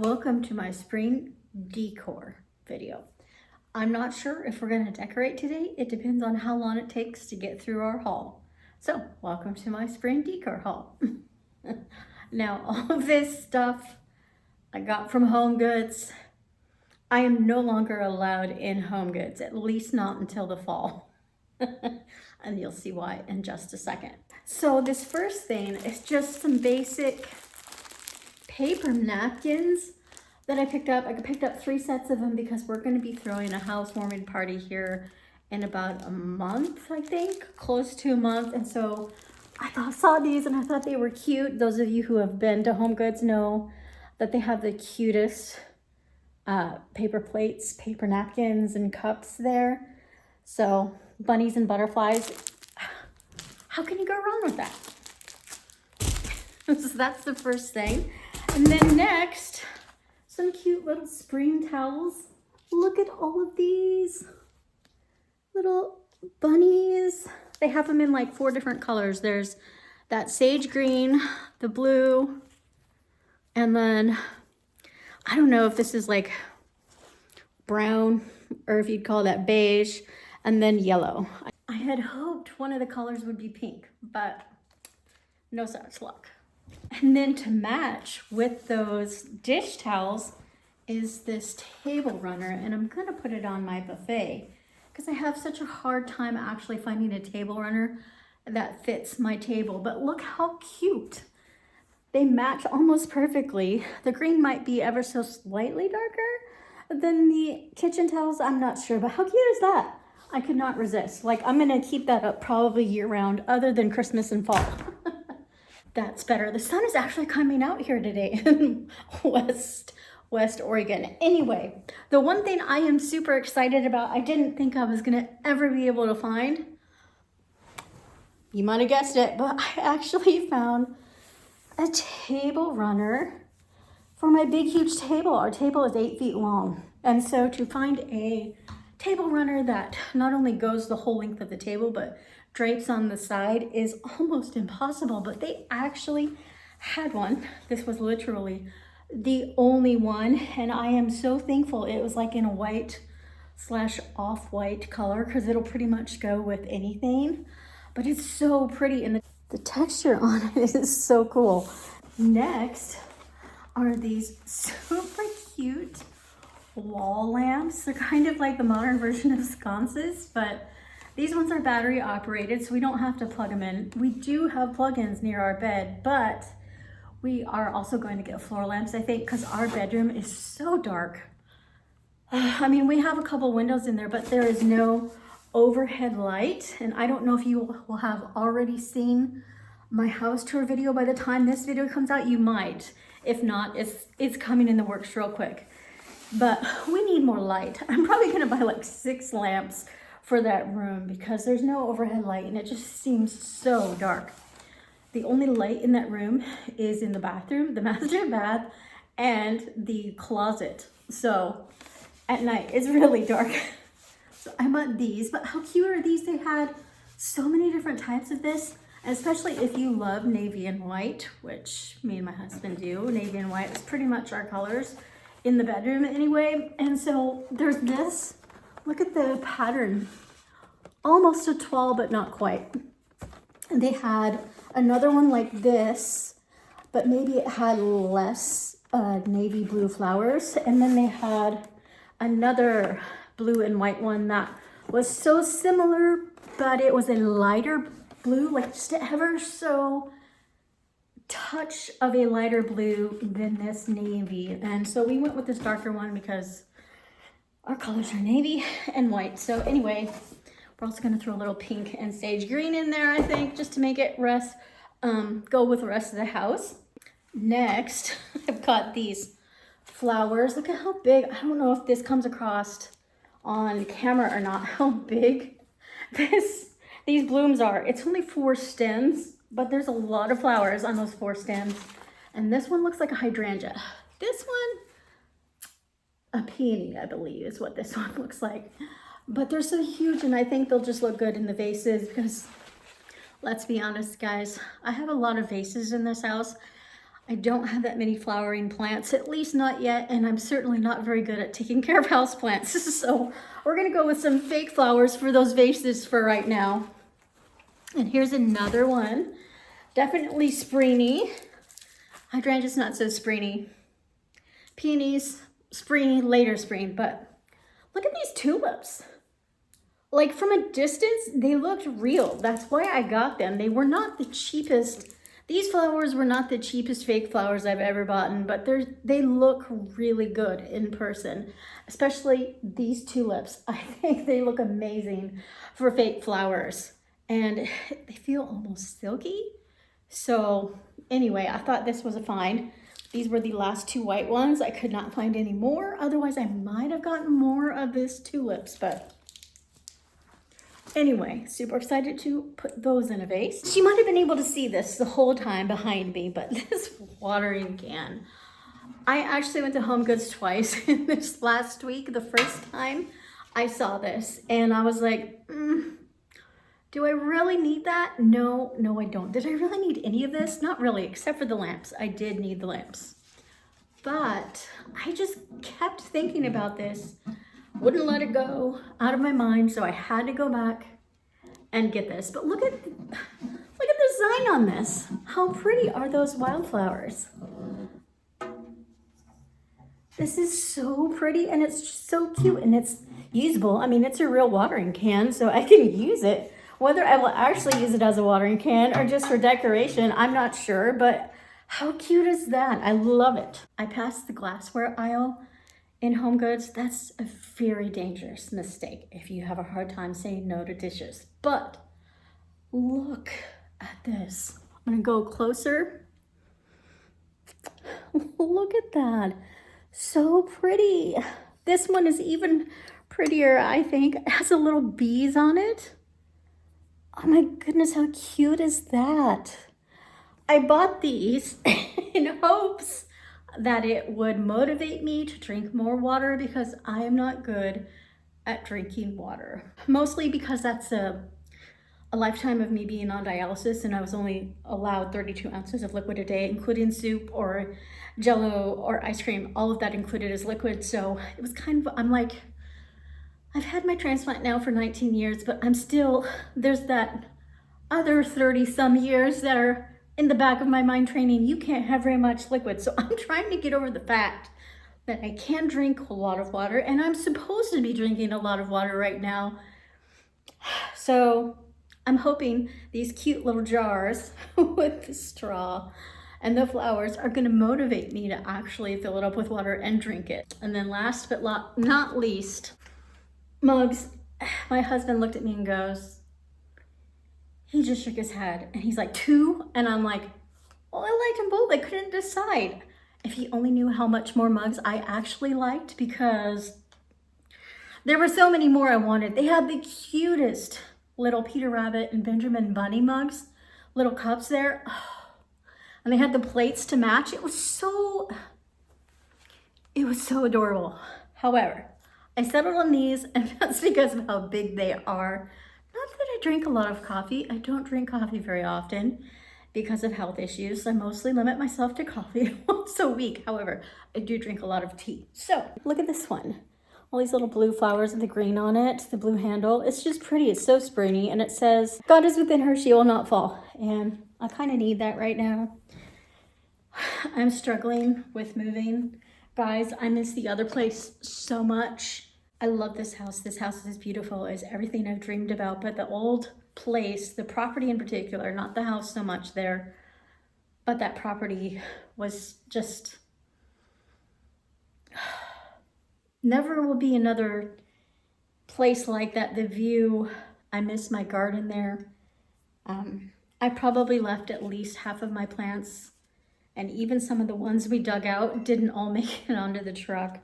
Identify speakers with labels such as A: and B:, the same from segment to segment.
A: Welcome to my spring decor video. I'm not sure if we're going to decorate today. It depends on how long it takes to get through our haul. So welcome to my spring decor haul. Now all of this stuff I got from Home Goods. I am no longer allowed in Home Goods, at least not until the fall. And you'll see why in just a second. So this first thing is just some basic paper napkins that I picked up. I picked up 3 sets of them because we're going to be throwing a housewarming party here in about a month, I think, close to a month. And so saw these and I thought they were cute. Those of you who have been to Home Goods know that they have the cutest paper plates, paper napkins, and cups there. So bunnies and butterflies. How can you go wrong with that? So that's the first thing. And then next, some cute little spring towels. Look at all of these little bunnies. They have them in like 4 different colors. There's that sage green, the blue, and then I don't know if this is like brown or if you'd call that beige, and then yellow. I had hoped one of the colors would be pink, but no such luck. And then to match with those dish towels is this table runner, and I'm gonna put it on my buffet because I have such a hard time actually finding a table runner that fits my table. But look how cute. They match almost perfectly. The green might be ever so slightly darker than the kitchen towels. I'm not sure, but how cute is that? I could not resist. Like, I'm gonna keep that up probably year round other than Christmas and fall. That's better. The sun is actually coming out here today in West Oregon. Anyway, the one thing I am super excited about, I didn't think I was gonna ever be able to find, you might have guessed it, but I actually found a table runner for my big, huge table. Our table is 8 feet long. And so to find a table runner that not only goes the whole length of the table, but drapes on the side is almost impossible, but they actually had one. This was literally the only one, and I am so thankful. It was like in a white/off-white color because it'll pretty much go with anything, but it's so pretty and the texture on it is so cool. Next are these super cute wall lamps. They're kind of like the modern version of sconces, but these ones are battery operated, so we don't have to plug them in. We do have plug-ins near our bed, but we are also going to get floor lamps, I think, because our bedroom is so dark. I mean, we have a couple windows in there, but there is no overhead light. And I don't know if you will have already seen my house tour video by the time this video comes out. You might. If not, it's coming in the works real quick. But we need more light. I'm probably gonna buy like 6 lamps for that room because there's no overhead light and it just seems so dark. The only light in that room is in the bathroom, the master bath, and the closet. So at night it's really dark. So I bought these, but how cute are these? They had so many different types of this, and especially if you love navy and white, which me and my husband do. Navy and white is pretty much our colors in the bedroom anyway. And so there's this. Look at the pattern, almost a toile, but not quite. And they had another one like this, but maybe it had less navy blue flowers. And then they had another blue and white one that was so similar, but it was a lighter blue, like just ever so touch of a lighter blue than this navy. And so we went with this darker one because our colors are navy and white. So anyway, we're also gonna throw a little pink and sage green in there, I think, just to make it go with the rest of the house. Next, I've got these flowers. Look at how big. I don't know if this comes across on camera or not, how big these blooms are. It's only 4 stems, but there's a lot of flowers on those 4 stems. And this one looks like a hydrangea. This one, a peony, I believe, is what this one looks like. But they're so huge, and I think they'll just look good in the vases because, let's be honest, guys, I have a lot of vases in this house. I don't have that many flowering plants, at least not yet, and I'm certainly not very good at taking care of houseplants. So we're gonna go with some fake flowers for those vases for right now. And here's another one, definitely springy. Hydrangea's not so springy. Peonies, springy, later spring, but look at these tulips. Like from a distance, they looked real. That's why I got them. They were not the cheapest. These flowers were not the cheapest fake flowers I've ever bought, but they look really good in person, especially these tulips. I think they look amazing for fake flowers, and they feel almost silky. So anyway, I thought this was a find. These were the last two white ones. I could not find any more. Otherwise, I might have gotten more of this tulips, but anyway, super excited to put those in a vase. She might have been able to see this the whole time behind me, but this watering can. I actually went to Home Goods twice in this last week. The first time I saw this and I was like, do I really need that? No, I don't. Did I really need any of this? Not really, except for the lamps. I did need the lamps. But I just kept thinking about this. Wouldn't let it go out of my mind, so I had to go back and get this. But look at the design on this. How pretty are those wildflowers? This is so pretty, and it's just so cute, and it's usable. I mean, it's a real watering can, so I can use it. Whether I will actually use it as a watering can or just for decoration, I'm not sure, but how cute is that? I love it. I passed the glassware aisle in Home Goods. That's a very dangerous mistake if you have a hard time saying no to dishes. But look at this. I'm gonna go closer. Look at that. So pretty. This one is even prettier, I think. It has a little bees on it. Oh my goodness, how cute is that? I bought these in hopes that it would motivate me to drink more water because I am not good at drinking water. Mostly because that's a lifetime of me being on dialysis, and I was only allowed 32 ounces of liquid a day, including soup or Jello or ice cream, all of that included as liquid. So it was kind of, I'm like, I've had my transplant now for 19 years, but I'm still, there's that other 30 some years that are in the back of my mind training, you can't have very much liquid. So I'm trying to get over the fact that I can drink a lot of water, and I'm supposed to be drinking a lot of water right now. So I'm hoping these cute little jars with the straw and the flowers are gonna motivate me to actually fill it up with water and drink it. And then last but not least, mugs. My husband looked at me and goes, he just shook his head and he's like, 2? And I'm like, well, I liked them both. I couldn't decide. If he only knew how much more mugs I actually liked, because there were so many more I wanted. They had the cutest little Peter Rabbit and Benjamin Bunny mugs, little cups there. And they had the plates to match. It was so adorable. However, I settled on these, and that's because of how big they are. Not that I drink a lot of coffee. I don't drink coffee very often because of health issues. I mostly limit myself to coffee once a week. However, I do drink a lot of tea. So look at this one. All these little blue flowers with the green on it, the blue handle. It's just pretty. It's so springy, and it says, God is within her, she will not fall. And I kind of need that right now. I'm struggling with moving. Guys, I miss the other place so much. I love this house. This house is beautiful. It's everything I've dreamed about, but the old place, the property in particular, not the house so much there, but that property was just, never will be another place like that. The view, I miss my garden there. I probably left at least half of my plants, and even some of the ones we dug out didn't all make it onto the truck.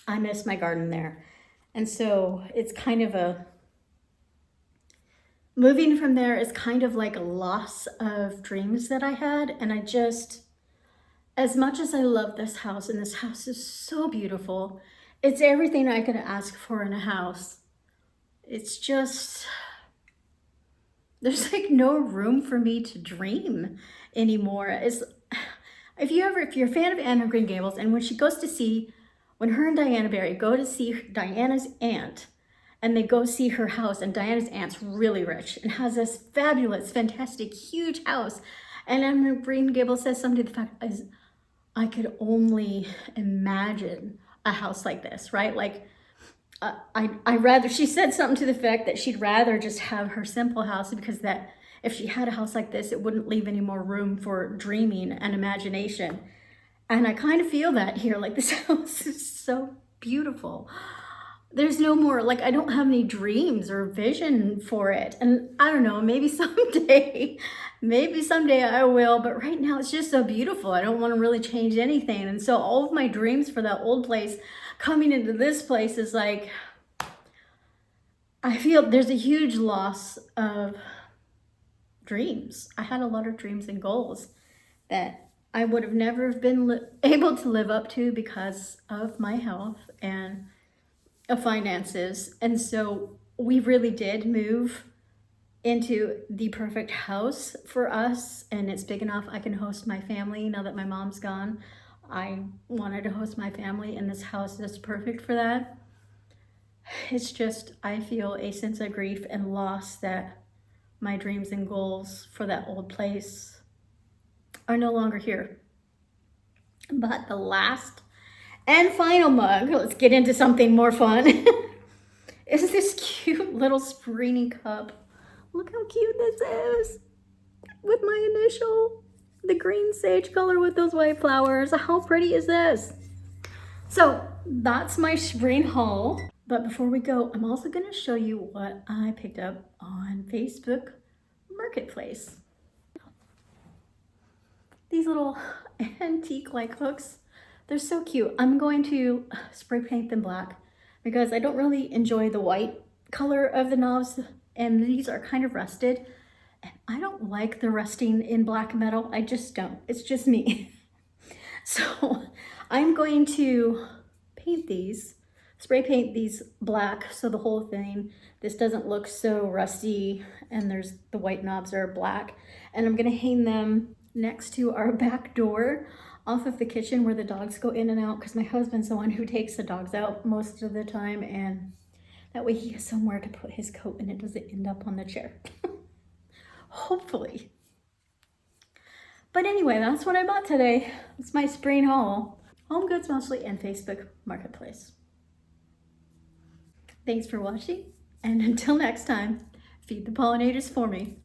A: I miss my garden there. And so it's kind of moving from there is kind of like a loss of dreams that I had. And I just, as much as I love this house, and this house is so beautiful, it's everything I could ask for in a house. It's just, there's like no room for me to dream anymore. If you're a fan of Anne of Green Gables, and when her and Diana Barry go to see Diana's aunt, and they go see her house, and Diana's aunt's really rich and has this fabulous, fantastic, huge house. And Anne of Green Gables says something to the fact is, I could only imagine a house like this, right? Like, she said something to the fact that she'd rather just have her simple house, because that if she had a house like this, it wouldn't leave any more room for dreaming and imagination. And I kind of feel that here, like this house is so beautiful. There's no more, like, I don't have any dreams or vision for it. And I don't know, maybe someday I will, but right now it's just so beautiful. I don't want to really change anything. And so all of my dreams for that old place coming into this place is like, I feel there's a huge loss of dreams. I had a lot of dreams and goals that I would have never been able to live up to because of my health and of finances. And so we really did move into the perfect house for us, and it's big enough I can host my family. Now that my mom's gone, I wanted to host my family, and this house is perfect for that. It's just, I feel a sense of grief and loss that my dreams and goals for that old place are no longer here. But the last and final mug, let's get into something more fun, is this cute little springy cup. Look how cute this is, with my initial, the green sage color with those white flowers. How pretty is this? So that's my spring haul. But before we go, I'm also going to show you what I picked up on Facebook Marketplace. These little antique like hooks, they're so cute. I'm going to spray paint them black because I don't really enjoy the white color of the knobs, and these are kind of rusted. And I don't like the rusting in black metal. I just don't. It's just me. So I'm going to spray paint these black so the whole thing, this doesn't look so rusty, and there's the white knobs are black. And I'm gonna hang them next to our back door off of the kitchen where the dogs go in and out, because my husband's the one who takes the dogs out most of the time, and that way he has somewhere to put his coat and it doesn't end up on the chair. Hopefully. But anyway, that's what I bought today. It's my spring haul. Home goods mostly, and Facebook Marketplace. Thanks for watching, and until next time, feed the pollinators for me.